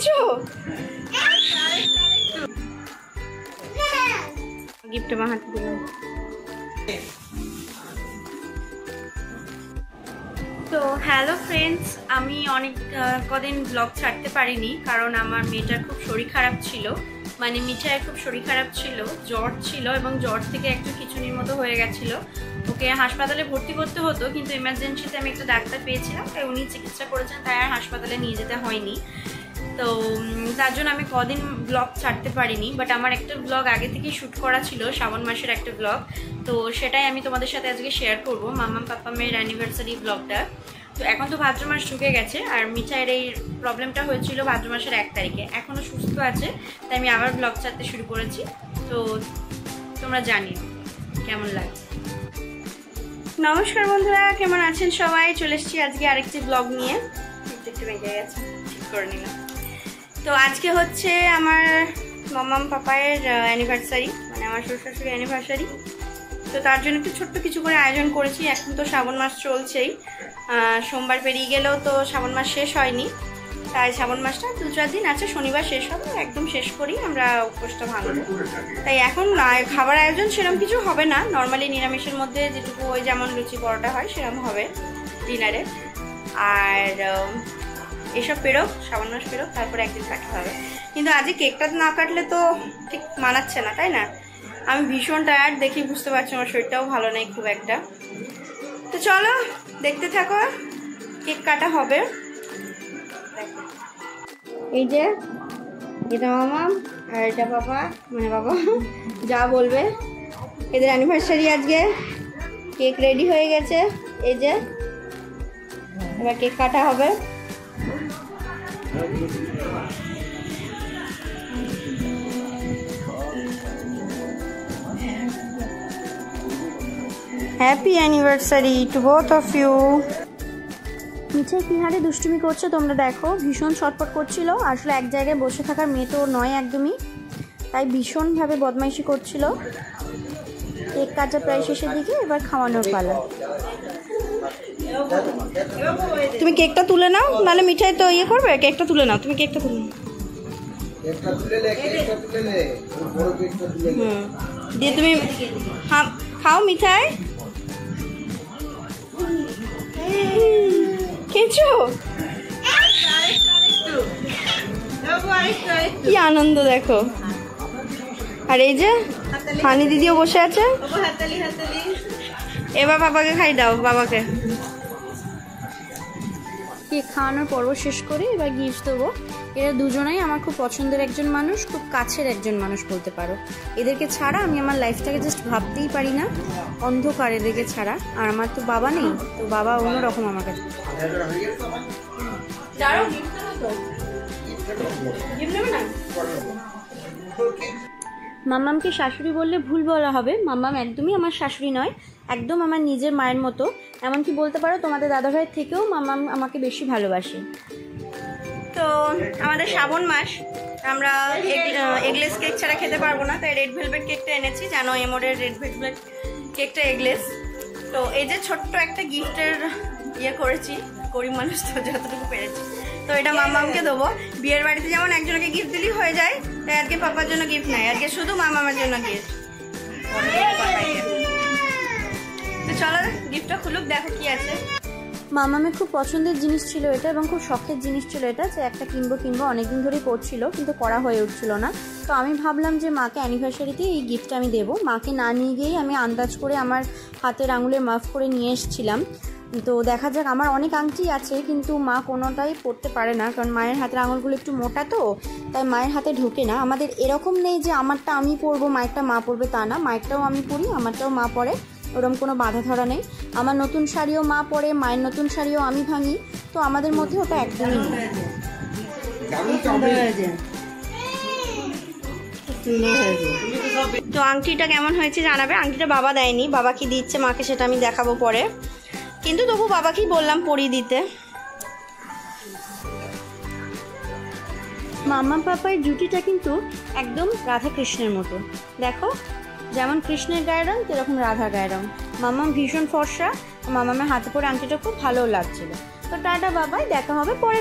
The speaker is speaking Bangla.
খেয়েছো? গিফট আমার হাতে দিলাম। তো হ্যালো ফ্রেন্ডস, আমি অনেক কদিন ব্লগ ছাড়তে পারিনি কারণ আমার মেয়েটার খুব শরীর খারাপ ছিল, মানে মিঠাইয়ের খুব শরীর খারাপ ছিল, জ্বর ছিল এবং জ্বর থেকে একটু খিচুনির মতো হয়ে গেছিলো। ওকে হাসপাতালে ভর্তি করতে হতো, কিন্তু এমার্জেন্সিতে আমি একটা ডাক্তার পেয়েছিলাম, তাই উনি চিকিৎসা করেছেন, তাই আর হাসপাতালে নিয়ে যেতে হয়নি। তো তার জন্য আমি কদিন ব্লগ ছাড়তে পারিনি, বাট আমার একটা ব্লগ আগে থেকেই শ্যুট করা ছিল, শ্রাবণ মাসের একটা ব্লগ। তো সেটাই আমি তোমাদের সাথে আজকে শেয়ার করবো, মাম্মাম পাপ্পামের অ্যানিভার্সারি ব্লগটা। তো এখন তো ভাদ্র মাস ঢুকে গেছে, আর মিঠাইয়ের এই প্রবলেমটা হয়েছিল ভাদ্র মাসের 1 তারিখে। এখনও সুস্থ আছে, তাই আমি আবার ব্লগ ছাড়তে শুরু করেছি। তো তোমরা জানিও কেমন লাগছে। নমস্কার বন্ধুরা, কেমন আছেন সবাই? চলে এসেছি আজকে আরেকটি ব্লগ নিয়ে। একটু বেঁকে গেছে, ঠিক করে নিলাম। তো আজকে হচ্ছে আমার মাম্মাম পাপায়ের অ্যানিভার্সারি, মানে আমার শ্বশুর শাশুড়ির অ্যানিভার্সারি। তো তার জন্য একটু ছোট্ট কিছু করে আয়োজন করেছি। এখন তো শ্রাবণ মাস চলছেই, সোমবার পেরিয়ে গেলেও তো শ্রাবণ মাস শেষ হয়নি, তাই শ্রাবণ মাসটা 2-4 দিন আছে, শনিবার শেষ হবে, একদম শেষ করি আমরা উপোসটা ভাঙবো। তাই এখন খাবার আয়োজন সেরকম কিছু হবে না, নর্মালি নিরামিষের মধ্যে যেটুকু ওই যেমন লুচি পরোটা হয় সেরকম হবে ডিনারে। আর এসব পেরোক, শ্রাবণ মাস পেরোক, তারপরে একদিন কাটতে হবে। কিন্তু আজকে কেকটা না কাটলে তো ঠিক মানাচ্ছে না, তাই না? আমি ভীষণ টায়ার্ড, দেখি বুঝতে পারছি আমার শরীরটাও ভালো নেই খুব একটা। তো চলো দেখতে থাকো, কেক কাটা হবে। এই যে এটা মামাম আর এটা বাবা, মানে বাবা যা বলবে। এদের অ্যানিভার্সারি আজকে, কেক রেডি হয়ে গেছে, এই যে এবার কেক কাটা হবে। Happy anniversary to both of you. Mithai কি হারে দুষ্টুমি করছে তোমরা দেখো, ভীষণ ছটফট করছিল। আসলে এক জায়গায় বসে থাকার মেয়ে তো নয় একদমই, তাই ভীষণভাবে বদমাইশি করছিল। কেক কাটা প্রায় শেষের দিকে, এবার খাওয়ানোর পালা। তুমি কেকটা তুলে নাও, নাহলে মিঠাই তো ইয়ে করবে। কেকটা তুলে নাও, তুমি কেকটা তুলে নাও। দিয়ে তুমি খাও মিঠাই। খেয়েছো? কি আনন্দ দেখো। আর এই যে হানি দিদিও বসে আছে। এবার বাবাকে খাই দাও, বাবাকে। কেক খাওয়ানোর পর্ব শেষ করে এবার গিফট দেবো। এরা দুজনেই আমার খুব পছন্দের একজন মানুষ, খুব কাছের একজন মানুষ বলতে পারো। এদেরকে ছাড়া আমি আমার লাইফটাকে জাস্ট ভাবতেই পারি না, অন্ধকার এদেরকে ছাড়া। আর আমার তো বাবা নেই, তো বাবা অন্যরকম আমার কাছে। মাম্মামকে শাশুড়ি বললে ভুল বলা হবে, মাম্মাম একদমই আমার শাশুড়ি নয়, একদম আমার নিজের মায়ের মতো। এমনকি বলতে পারো তোমাদের দাদাভাইয়ের থেকেও মাম্মাম আমাকে বেশি ভালোবাসে। তো আমাদের শ্রাবণ মাস, আমরা এগলেস কেক ছাড়া খেতে পারবো না, তাই রেড ভেলভেট কেকটা এনেছি। জানো এমোরের রেড ভেলভেট কেকটা এগলেস। তো এই যে ছোট্ট একটা গিফটের ইয়ে করেছি, গরিব মানুষ তো যতটুকু পেরেছি। তো এটা মাম্মামকে দেবো। বিয়ের বাড়িতে যেমন একজনকে গিফট দিলেই হয়ে যায়, তাই আজকে পাপার জন্য গিফট নাই, আজকে শুধু মামার জন্য গিফট। তো চলো গিফটটা খুলুক, দেখো কি আছে। মামামের খুব পছন্দের জিনিস ছিল এটা, এবং খুব শখের জিনিস ছিল এটা, যে একটা কিনবো অনেকদিন ধরেই করছিল, কিন্তু করা হয়ে উঠছিল না। তো আমি ভাবলাম যে মাকে অ্যানিভার্সারিতে এই গিফটটা আমি দেবো। মাকে না নিয়ে গিয়েই আমি আন্দাজ করে আমার হাতের আঙুলে মাফ করে নিয়ে এসেছিলাম। তো দেখা যাক, আমার অনেক আংটি আছে, কিন্তু মা কোনোটাই পরতে পারে না, কারণ মায়ের হাতের আঙুলগুলো একটু মোটা, তো তাই মায়ের হাতে ঢোকে না। আমাদের এরকম নেই যে আমারটা আমি পরবো মায়েরটা মা পরবে, তা না, মায়েরটাও আমি পরি, আমারটাও মা পরে, ওরকম কোনো বাধা ধরা নেই। আমার নতুন শাড়িও মা পরে, মায়ের নতুন শাড়িও আমি ভাঙি, তো আমাদের মধ্যে ওটা একদমই নেই। তো আংটিটা কেমন হয়েছে জানাবে। আংটিটা বাবা দেয়নি, বাবা কি দিচ্ছে মাকে সেটা আমি দেখাবো পরে, কিন্তু তবু বাবাকেই বললাম পরিয়ে দিতে। মাম্মাম পাপার জুটিটা কিন্তু একদম রাধা কৃষ্ণের মতো, দেখো যেমন কৃষ্ণের গায়ের রং সেরকম রাধার গায়ের রং। মাম্মাম ভীষণ ফর্সা, মাম্মামের হাতে পরে আংটিটা খুব ভালো লাগছিল। তো টাটা বাবাই, দেখা হবে পরে।